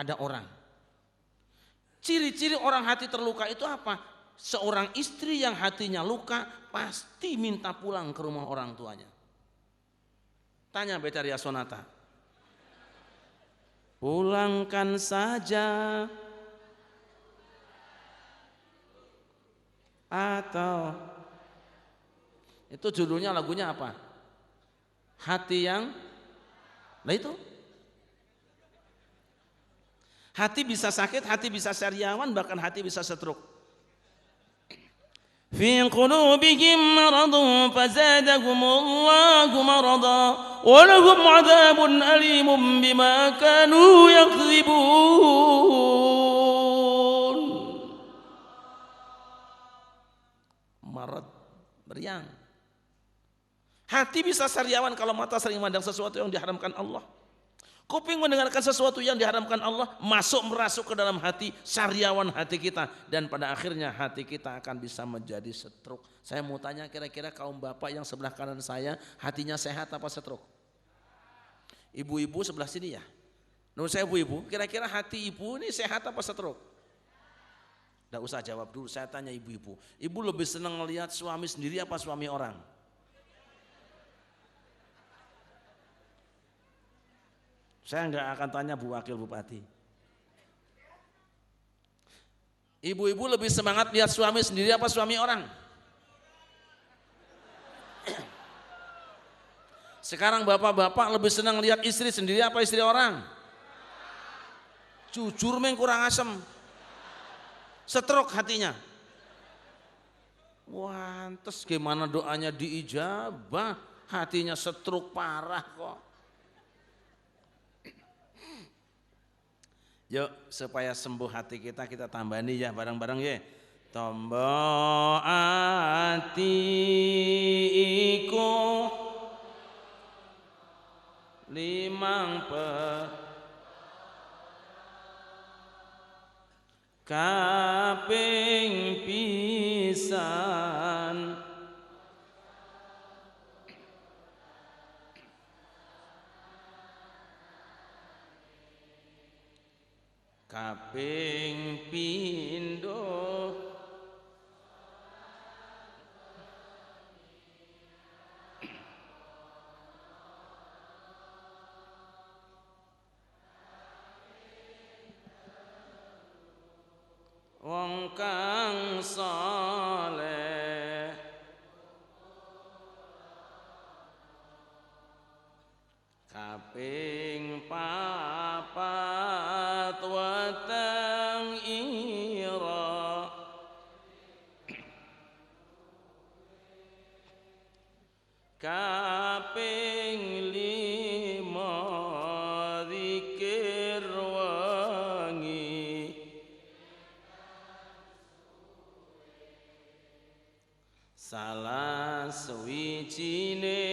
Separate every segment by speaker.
Speaker 1: ada orang. Ciri-ciri orang hati terluka itu apa? Seorang istri yang hatinya luka pasti minta pulang ke rumah orang tuanya. Tanya Betharia Sonata. Pulangkan saja atau itu judulnya lagunya apa? Hati yang, nah itu. Hati bisa sakit, hati bisa sariawan, bahkan hati bisa stroke. Fi qulubihim maradun fazadahumullahu marada wa lahum 'adzabun alimun bima kanu yakdzibun. Marad, meriang. Hati bisa sariawan kalau mata sering memandang sesuatu yang diharamkan Allah. Kuping mendengarkan sesuatu yang diharamkan Allah, merasuk ke dalam hati, sariawan hati kita, dan pada akhirnya hati kita akan bisa menjadi stroke. Saya mau tanya, kira-kira kaum bapak yang sebelah kanan saya hatinya sehat apa stroke? Ibu-ibu sebelah sini ya. Menurut saya ibu-ibu, kira-kira hati ibu ini sehat apa stroke? Nggak usah jawab dulu, saya tanya ibu-ibu. Ibu lebih senang melihat suami sendiri apa suami orang? Saya nggak akan tanya Bu Wakil Bupati. Ibu-ibu lebih semangat lihat suami sendiri apa suami orang? Sekarang bapak-bapak lebih senang lihat istri sendiri apa istri orang? Jujur meng kurang asem. Stroke hatinya. Wah, terus gimana doanya diijabah? Hatinya stroke parah kok. Yuk supaya sembuh hati kita tambani ya bareng-bareng ya. Tombo ati iku limang kaping pisan kaping pindho wong kang saleh kaping papat watang ira kaping lima zikir wangi salah suwijine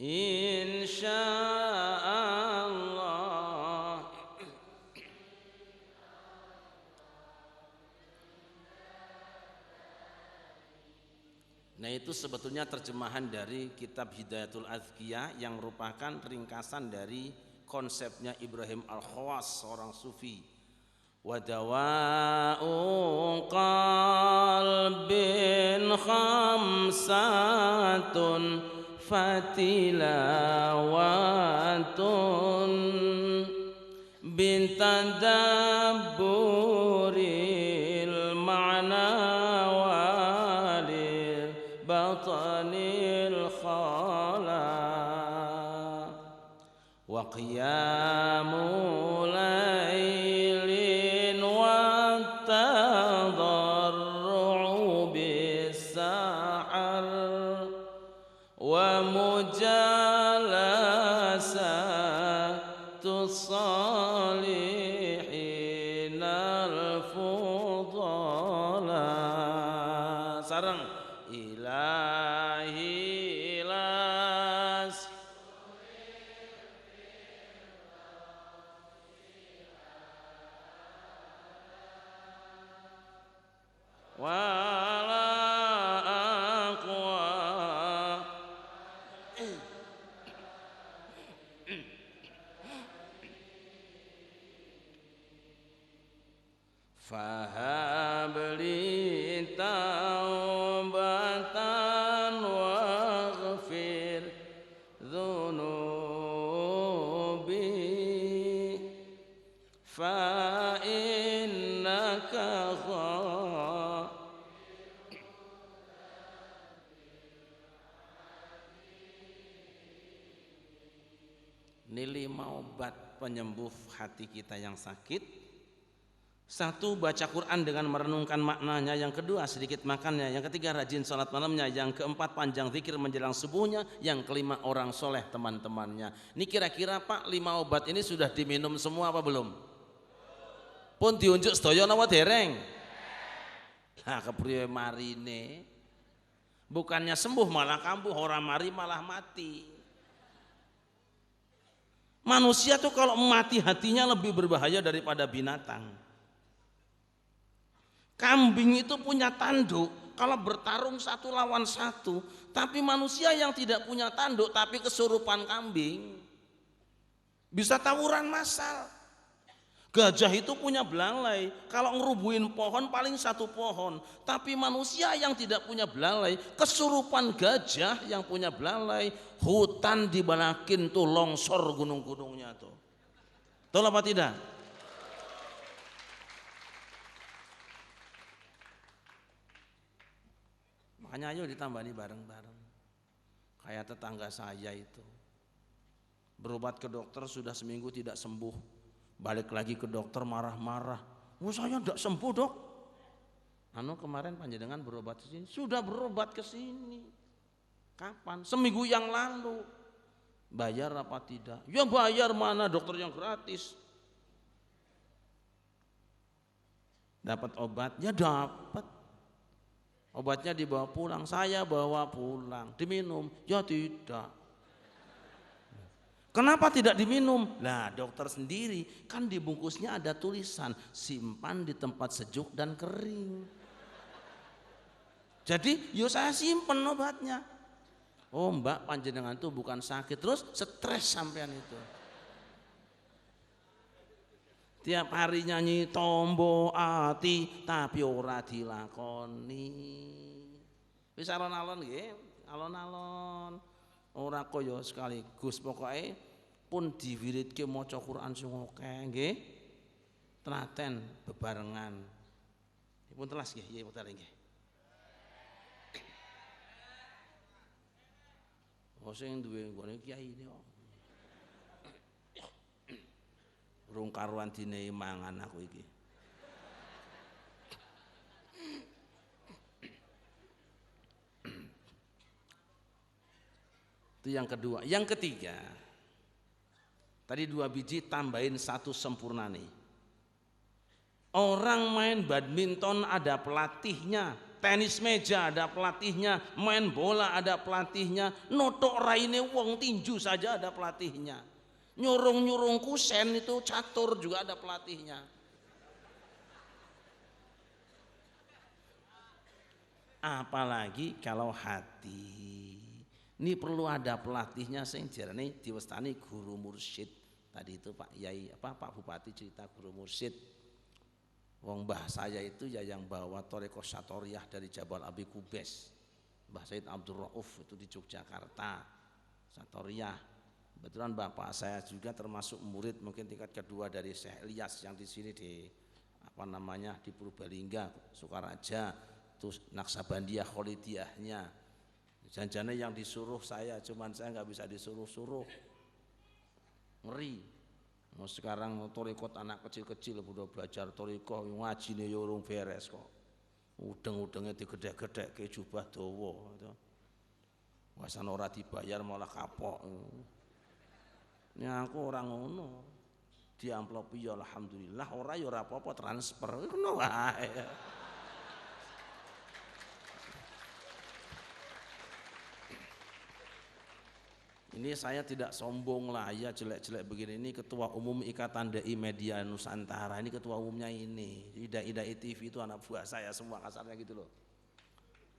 Speaker 1: insyaallah. Nah itu sebetulnya terjemahan dari kitab Hidayatul Azkiyah yang merupakan ringkasan dari konsepnya Ibrahim Al-Khawas, seorang sufi. Wadawa'u qalbin khamsatun fatilawatun bintadabburil ma'na walil batanil khala wa qiyamul lailin wa tadarru'u bis-sahar wa mujalasatus salihin al-fudala sareng ilahi las wala Ini 5 obat penyembuh hati kita yang sakit. 1, baca Quran dengan merenungkan maknanya. Yang kedua, sedikit makannya. Yang ketiga, rajin sholat malamnya. Yang keempat, panjang zikir menjelang subuhnya. Yang kelima, orang soleh teman-temannya. Ini kira-kira Pak, 5 obat ini sudah diminum semua apa belum? Pun diunjuk sedaya napa dereng? Nah, kepriye marine? Bukannya sembuh malah kambuh, orang mari malah mati. Manusia tuh kalau mati hatinya lebih berbahaya daripada binatang. Kambing itu punya tanduk, kalau bertarung 1 lawan 1. Tapi manusia yang tidak punya tanduk tapi kesurupan kambing bisa tawuran massal. Gajah itu punya belalai, kalau ngerubuhin pohon paling 1 pohon. Tapi manusia yang tidak punya belalai, kesurupan gajah yang punya belalai, hutan dibalakin tuh longsor gunung-gunungnya tuh. Tahu apa tidak? Makanya ayo ditambani bareng-bareng. Kayak tetangga saya itu, berobat ke dokter sudah seminggu tidak sembuh, balik lagi ke dokter marah-marah. Oh saya tidak sembuh dok. Kemarin panjenengan berobat ke sini, sudah berobat ke sini. Kapan? Seminggu yang lalu. Bayar apa tidak? Ya bayar, mana dokter yang gratis. Dapat obat? Ya dapat. Obatnya dibawa pulang, saya bawa pulang, diminum, ya tidak. Kenapa tidak diminum? Nah dokter sendiri, kan dibungkusnya ada tulisan, simpan di tempat sejuk dan kering. Jadi yo saya simpen obatnya. Oh mbak, panjenengan itu bukan sakit, terus stres sampean itu. Tiap hari nyanyi tombo ati tapi ora dilakoni. Wis alon-alon nggih, alon-alon. Ora kaya sekaligus, pokoke pun diwiridke maca Quran sing akeh nggih. Tenaten bebarengan. Dipun telas nggih, nggih putar nggih. Oh sing duwe nggone kiai iki kok. Rung karuan dine mangan aku iki. Itu yang kedua. Yang ketiga, tadi 2 biji tambahin 1 sempurna nih. Orang main badminton ada pelatihnya, tenis meja ada pelatihnya, main bola ada pelatihnya, notok raine wong tinju saja ada pelatihnya. Nyurung-nyurung kusen itu catur juga ada pelatihnya. Apalagi kalau hati. Ini perlu ada pelatihnya sing jarane diwestani guru mursyid. Tadi itu Pak Yai Pak Bupati cerita guru mursyid. Wong mbah saya itu ya yang bawa Thariqah Satoriyah dari Jabal Abi Kubes. Mbah Said Abdul Rauf itu di Yogyakarta. Satoriyah. Kebetulan bapak saya juga termasuk murid mungkin tingkat kedua dari Syekh Ilyas yang di sini di di Purbalingga, Sukaraja, terus Naksabandiyah Kholidiyahnya. Janjane yang disuruh saya, cuman saya nggak bisa disuruh-suruh. Ngeri. Mau sekarang thariqat anak kecil-kecil udah belajar thariqah ngajine yo urung beres kok. Udeng-udenge digedhek-gedhek ke jubah dawa gitu. Wasan ora dibayar malah kapok. Ini aku orang ngono. Di amplop ya alhamdulillah, ora ya ora apa-apa transfer. Ngono wae. Ini saya tidak sombong lah ya, jelek-jelek begini. Ini ketua umum Ikatan Dai Media Nusantara, ini ketua umumnya ini. Dai TV itu anak buah saya semua kasarnya gitu loh.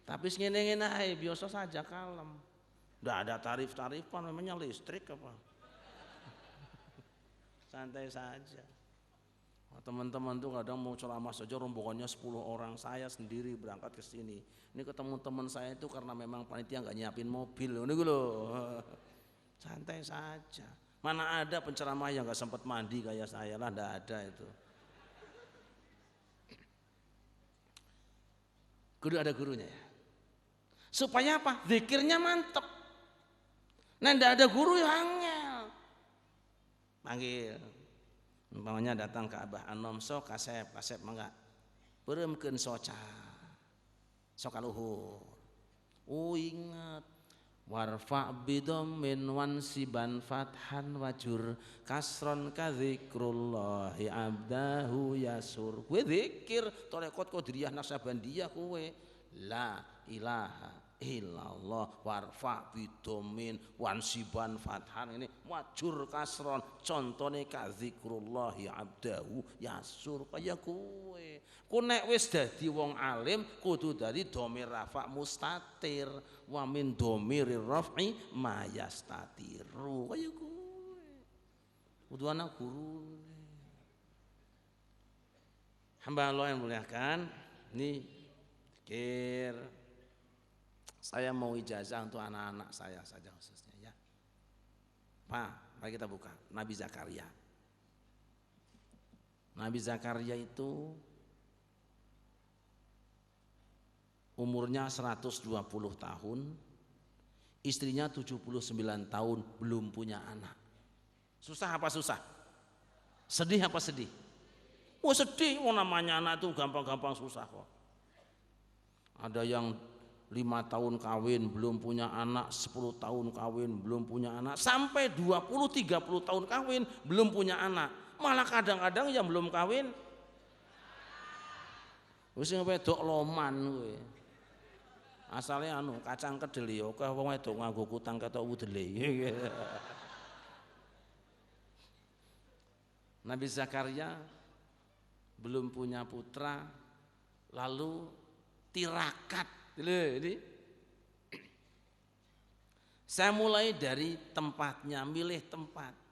Speaker 1: Tapi ngene-ngene ae biasa saja kalem. Enggak ada tarif-tarifan, memangnya listrik apa. Santai saja. Teman-teman tuh kadang mau ceramah saja rombongannya 10 orang, saya sendiri berangkat ke sini. Ini ketemu teman saya itu karena memang panitia nggak nyiapin mobil, ini gue loh. Santai saja. Mana ada penceramah yang nggak sempat mandi kayak saya lah, nggak ada itu. Kudu ada gurunya ya. Supaya apa? Zikirnya mantep. Nah nggak ada guru yang angel. panggil. Umpamanya datang ke Abah Anom, sok kasep mangga. Beuremkeun soca. Sok kaluhur. Oh ingat warfa bidommin wansiban fathan wajur kasron kadzikrullahi abdahu yasur. Kowe zikir tarekat qadiriyah naksabandiyah kowe la ilaha illallah warfa bidommin wansiban fathan ini wajur kasron contone kadzikrullahi abdahu yasur kaya kowe. Ku nek wis dadi wong alim kudu dadi dhamir rafa mustatir wa min dhamirir raf'i mayastatiru kaya kowe. Kudu ana guru. Hamba Allah yang muliakan, ini pikir saya mau ijazah untuk anak-anak saya saja khususnya ya. Pak, mari kita buka Nabi Zakaria. Nabi Zakaria itu umurnya 120 tahun, istrinya 79 tahun, belum punya anak. Susah apa susah? Sedih apa sedih? Oh sedih, oh namanya anak itu gampang-gampang susah kok. Ada yang 5 tahun kawin belum punya anak, 10 tahun kawin belum punya anak, sampai 20-30 tahun kawin belum punya anak. Malah kadang-kadang yang belum kawin wis wedok loman kowe. Asale anu kacang kedel ya akeh wong wedok nganggo kutang ketok udele. Nabi Zakaria belum punya putra lalu tirakat. Ini saya mulai dari tempatnya, milih tempat.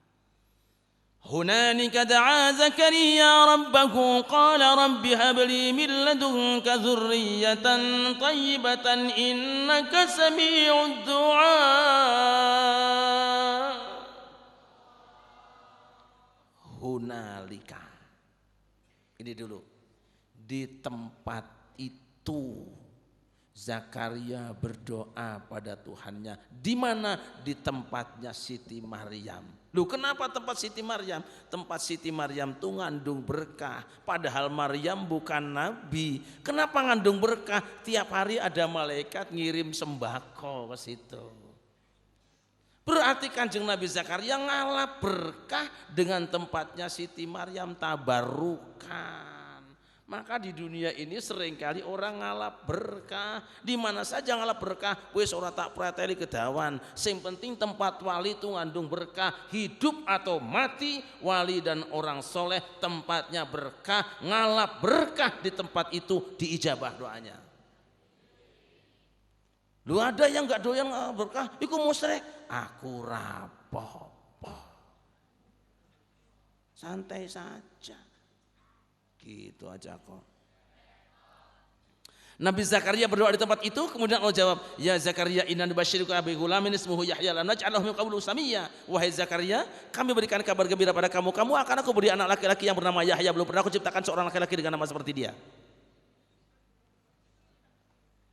Speaker 1: Hunanika da'a Zakaria rabbahu qala rabbi habli min ladunka dzurriyyatan thayyibatan innaka sami'ud du'a. Hunalika. Ini dulu. Di tempat itu Zakaria berdoa pada Tuhannya. Di mana? Di tempatnya Siti Maryam. Loh kenapa tempat Siti Maryam? Tempat Siti Maryam tuh ngandung berkah. Padahal Maryam bukan nabi. Kenapa ngandung berkah? Tiap hari ada malaikat ngirim sembako ke situ. Berarti Kanjeng Nabi Zakaria ngalap berkah dengan tempatnya Siti Maryam, tabarukan. Maka di dunia ini seringkali orang ngalap berkah. Di mana saja ngalap berkah, wis ora tak prateli kedawan. Sing penting tempat wali itu ngandung berkah. Hidup atau mati, wali dan orang soleh tempatnya berkah. Ngalap berkah di tempat itu diijabah doanya. Lu ada yang gak doyan ngalap berkah, iku musyrik. Aku rapopo. Santai saja. Gitu aja kok. Nabi Zakaria berdoa di tempat itu, kemudian Allah jawab, ya Zakaria inna nubasyiruka bi ghulamin ismuhu Yahya lam naj'alahu min qablu samiyya. Wahai Zakaria, kami berikan kabar gembira pada kamu akan aku beri anak laki-laki yang bernama Yahya, belum pernah aku ciptakan seorang laki-laki dengan nama seperti dia.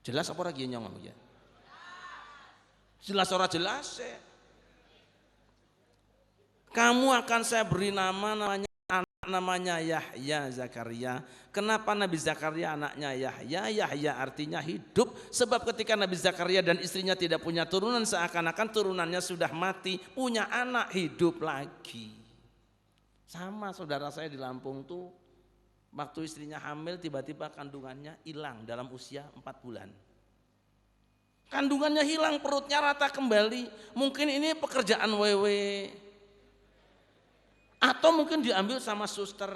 Speaker 1: Jelas apa lagi nyong ya? Jelas ora jelas. Kamu akan saya beri namanya Yahya Zakaria. Kenapa Nabi Zakaria anaknya Yahya? Yahya artinya hidup. Sebab ketika Nabi Zakaria dan istrinya tidak punya turunan, seakan-akan turunannya sudah mati. Punya anak hidup lagi. Sama saudara saya di Lampung tuh, waktu istrinya hamil tiba-tiba kandungannya hilang dalam usia 4 bulan. Kandungannya hilang, perutnya rata kembali. Mungkin ini pekerjaan wewe. Atau mungkin diambil sama suster.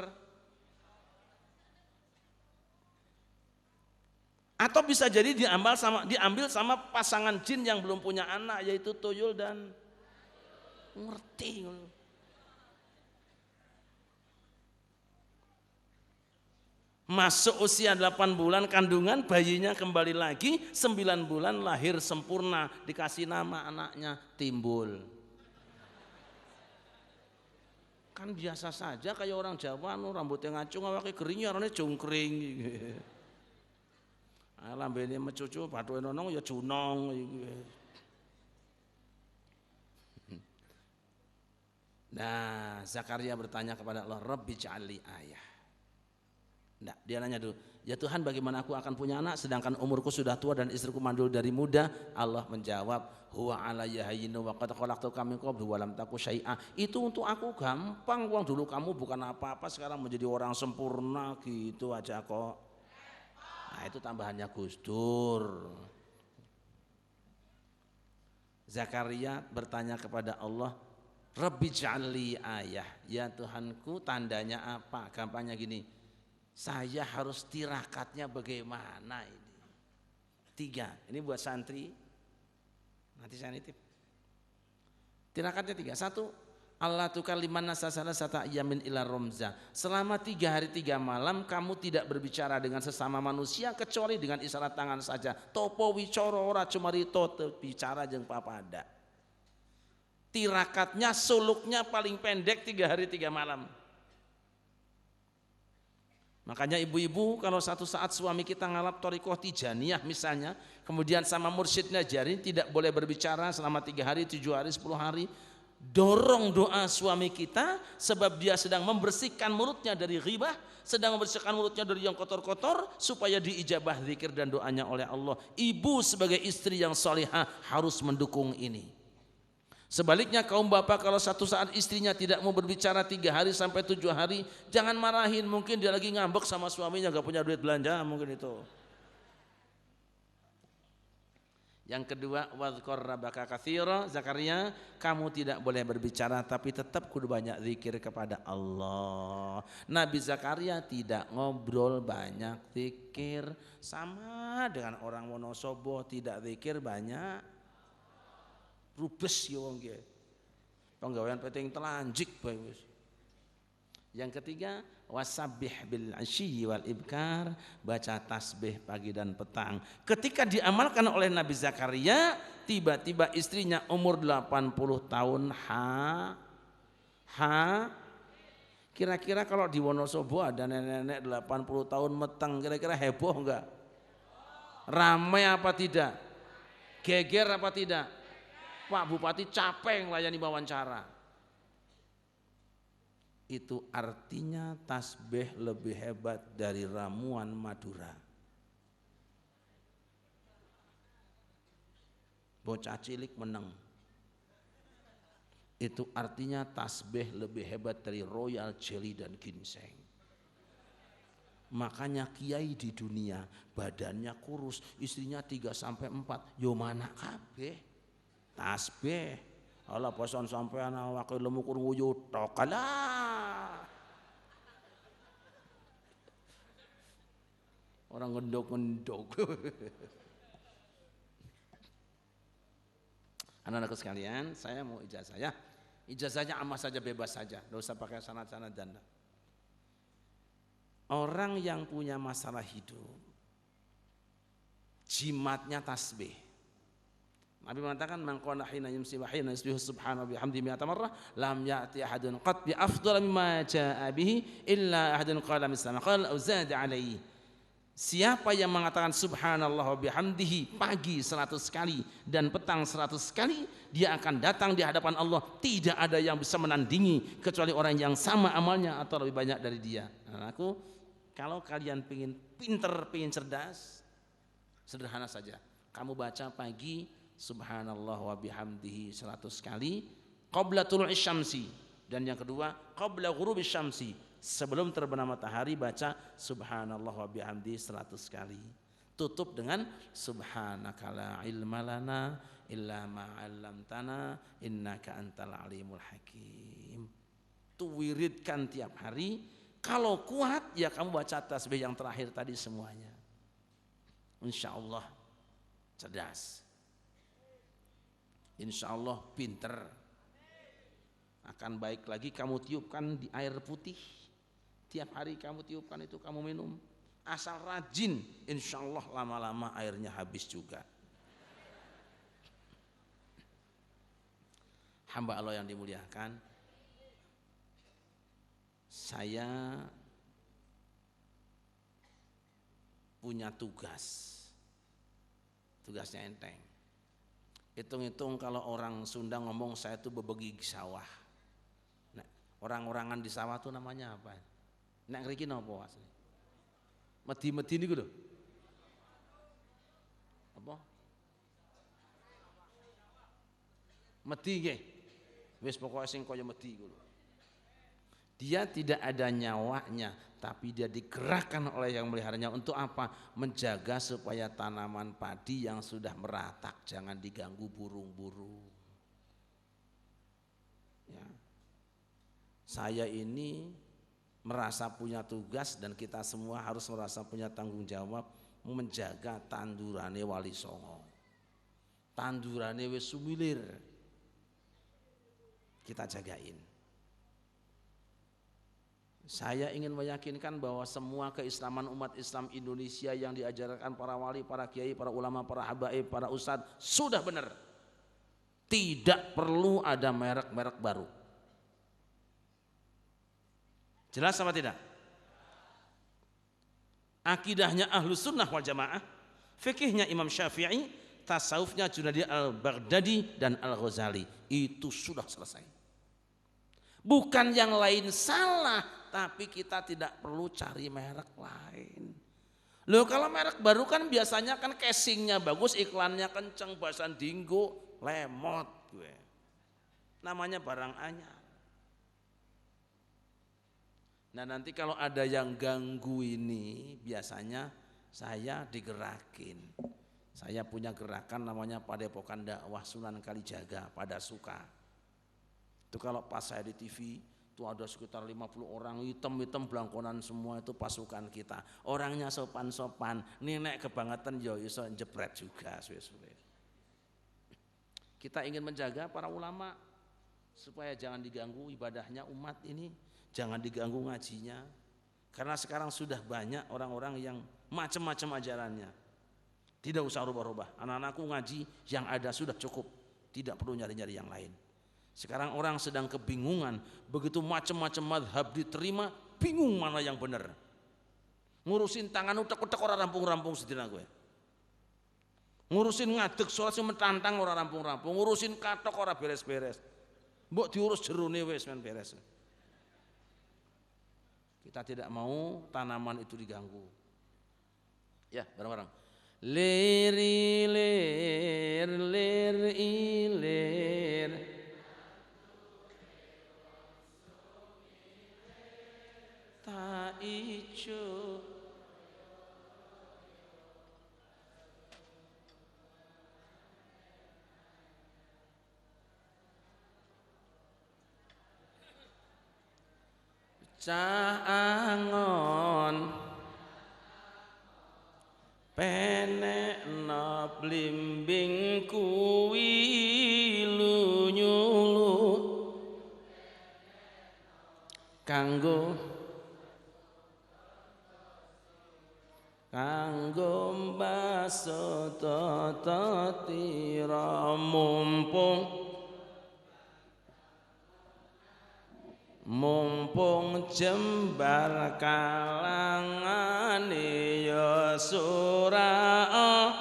Speaker 1: Atau bisa jadi diambil sama pasangan jin yang belum punya anak, yaitu tuyul dan ngerti. Masuk usia 8 bulan kandungan, bayinya kembali lagi, 9 bulan lahir sempurna, dikasih nama anaknya Timbul. Kan biasa saja kayak orang Jawa, rambutnya ngacung, awake kering, orangnya jungkring. Lambene mecucu, bathuke nonong ya junong. Nah, Zakaria bertanya kepada Allah, Rabbi ja'alli ayah. Nah, dia nanya dulu, ya Tuhan bagaimana aku akan punya anak sedangkan umurku sudah tua dan istriku mandul dari muda? Allah menjawab, huwa alayya hayyinu wa qad khalaqtuka min qablu wa lam taku syai'a. Itu untuk aku gampang, wong dulu kamu bukan apa-apa, sekarang menjadi orang sempurna gitu aja kok. Nah, itu tambahannya Gus Dur. Zakaria bertanya kepada Allah, Rabbi ja'alli ayah, ya Tuhanku tandanya apa? Gampangnya gini, saya harus tirakatnya bagaimana ini? 3, ini buat santri, nanti saya nitip. Tirakatnya 3, 1, Allah tukalliman nasa salasata ayyamin ila romza. Selama 3 hari 3 malam kamu tidak berbicara dengan sesama manusia kecuali dengan isyarat tangan saja. Topo wicoro ora cumarito bicara jeung papada. Tirakatnya, suluknya paling pendek 3 hari 3 malam. Makanya ibu-ibu kalau satu saat suami kita ngalap thariqah tijaniyah misalnya, kemudian sama mursyidnya jarin tidak boleh berbicara selama 3 hari, 7 hari, 10 hari, dorong doa suami kita sebab dia sedang membersihkan mulutnya dari ghibah, sedang membersihkan mulutnya dari yang kotor-kotor supaya diijabah zikir dan doanya oleh Allah. Ibu sebagai istri yang salihah harus mendukung ini. Sebaliknya kaum bapak kalau satu saat istrinya tidak mau berbicara 3 hari sampai 7 hari, jangan marahin, mungkin dia lagi ngambek sama suaminya gak punya duit belanja mungkin itu. Yang kedua, wadhkur rabbaka katsira, Zakaria, kamu tidak boleh berbicara tapi tetap kudu banyak zikir kepada Allah. Nabi Zakaria tidak ngobrol, banyak zikir, sama dengan orang Wonosobo tidak zikir banyak rubes ya wong ki. Penggawean penting telanjik bae wis. Yang ketiga, wasabbih bil asyi wal ibkar, baca tasbih pagi dan petang. Ketika diamalkan oleh Nabi Zakaria, tiba-tiba istrinya umur 80 tahun kira-kira kalau di Wonosobo ada nenek-nenek 80 tahun meteng, kira-kira heboh enggak? Ramai apa tidak? Geger apa tidak? Pak Bupati capek melayani wawancara. Itu artinya tasbih lebih hebat dari ramuan Madura. Bocah cilik menang. Itu artinya tasbih lebih hebat dari royal jelly dan ginseng. Makanya kiai di dunia badannya kurus, istrinya 3 sampai 4, yo mana kabeh tasbih. Allah pasan sampean awake lemu kur nguyut tok kalah. Orang ngendok-ngendok. Anak-anakku sekalian, saya mau ijazah ya. Ijazahnya amas saja, bebas saja, enggak usah pakai sanad-sanad dan. Orang yang punya masalah hidup, jimatnya tasbih. Nabi mengatakan man qala hina yumsi wa hina yusbihu subhanahu bihamdi mi'ata marrah lam ya'ti ahadun qad bi afdal mimma jaa'a bihi illa ahadun qala mislama qala aw zada alaihi. Siapa yang mengatakan subhanallah wa bihamdihi pagi 100 kali dan petang 100 kali, dia akan datang di hadapan Allah, tidak ada yang bisa menandingi kecuali orang yang sama amalnya atau lebih banyak dari dia. Nah, aku kalau kalian pengen pinter, pengen cerdas, sederhana saja. Kamu baca pagi subhanallah wa bihamdihi 100 kali qabla tulu'i syamsi, dan yang kedua qabla ghurubi syamsi, sebelum terbenam matahari baca subhanallah wa bihamdihi 100 kali. Tutup dengan subhanaka la ilma lana illa ma 'allamtana innaka antal alimul hakim. Tuwiridkan tiap hari. Kalau kuat ya kamu baca tasbih yang terakhir tadi semuanya. Insyaallah cerdas. Insyaallah pinter. Akan baik lagi kamu tiupkan di air putih. Tiap hari kamu tiupkan itu kamu minum. Asal rajin, insyaallah lama-lama airnya habis juga. Hamba Allah yang dimuliakan, saya punya tugasnya enteng. Hitung-hitung kalau orang Sunda ngomong saya itu bebegi sawah. Orang-orangan di sawah tuh namanya apa? Nek ngriki napa asli? Medi-medi niku lho. Apa? Medi nggih. Wis pokoke sing kaya medi iku lho. Dia tidak ada nyawanya, tapi dia digerakkan oleh yang meliharanya untuk apa? Menjaga supaya tanaman padi yang sudah meratak jangan diganggu burung-burung. Ya. Saya ini merasa punya tugas dan kita semua harus merasa punya tanggung jawab menjaga tandurane Wali Songo. Tandurane wis sumilir. Kita jagain. Saya ingin meyakinkan bahwa semua keislaman umat Islam Indonesia yang diajarkan para wali, para kiai, para ulama, para habaib, para ustadz sudah benar. Tidak perlu ada merek-merek baru. Jelas apa tidak? Akidahnya Ahlus Sunnah wal Jamaah, fikihnya Imam Syafi'i, tasawufnya Junaidi al-Baghdadi dan Al-Ghazali. Itu sudah selesai. Bukan yang lain salah, tapi kita tidak perlu cari merek lain. Loh kalau merek baru kan biasanya kan casingnya bagus, iklannya kenceng, bahasan dinggo, lemot gue. Namanya barang anyar. Nah nanti kalau ada yang ganggu ini, biasanya saya digerakin. Saya punya gerakan namanya Padepokan Dakwah Sunan Kalijaga pada Suka. Itu kalau pas saya di TV itu ada sekitar 50 orang hitam-hitam belangkonan semua, itu pasukan kita. Orangnya sopan-sopan, nenek kebangetan ya iso jepret juga suwe-suwe. Kita ingin menjaga para ulama supaya jangan diganggu ibadahnya umat ini, jangan diganggu ngajinya. Karena sekarang sudah banyak orang-orang yang macam-macam ajarannya. Tidak usah rubah-rubah. Anak-anakku ngaji yang ada sudah cukup, tidak perlu nyari-nyari yang lain. Sekarang orang sedang kebingungan, begitu macam-macam madhab diterima, bingung mana yang benar. Ngurusin tangan utek-utek orang rampung-rampung sedina gue. Ngurusin ngadeg sholat sing mentantang orang rampung-rampung, ngurusin katok orang beres-beres. Mbok diurus jerone wis men beres. Kita tidak mau tanaman itu diganggu. Ya, bareng-bareng. Lir lir lir ilir. Tak ijo cah angon penekna blimbing kuwi lunyulu kanggo mbaso tata tira mumpung jembar kalangane ya surah.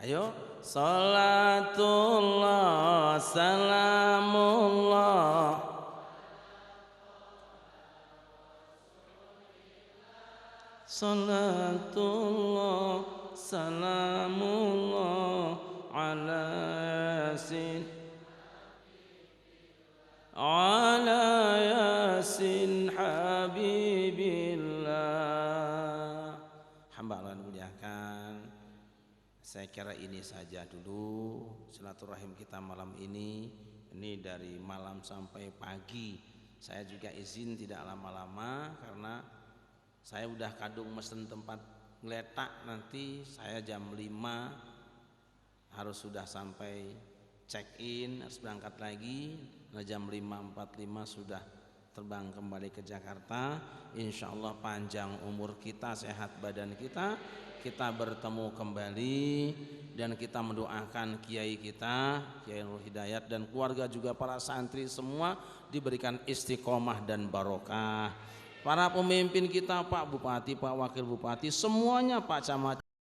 Speaker 1: Ayo salatullah salamullah salatullah salamullah ala yasin habibillah. Hamba Allah muliakan, saya kira ini saja dulu silaturahim kita malam ini. Ini dari malam sampai pagi. Saya juga izin tidak lama-lama karena saya udah kadung mesen tempat ngeletak, nanti saya jam 5 harus sudah sampai check in, harus berangkat lagi. Nah, jam 5.45 sudah terbang kembali ke Jakarta. Insya Allah panjang umur kita, sehat badan kita, kita bertemu kembali dan kita mendoakan kiai kita, Kiai Nurul Hidayat dan keluarga juga para santri semua diberikan istiqomah dan barokah. Para pemimpin kita, Pak Bupati, Pak Wakil Bupati, semuanya Pak Camat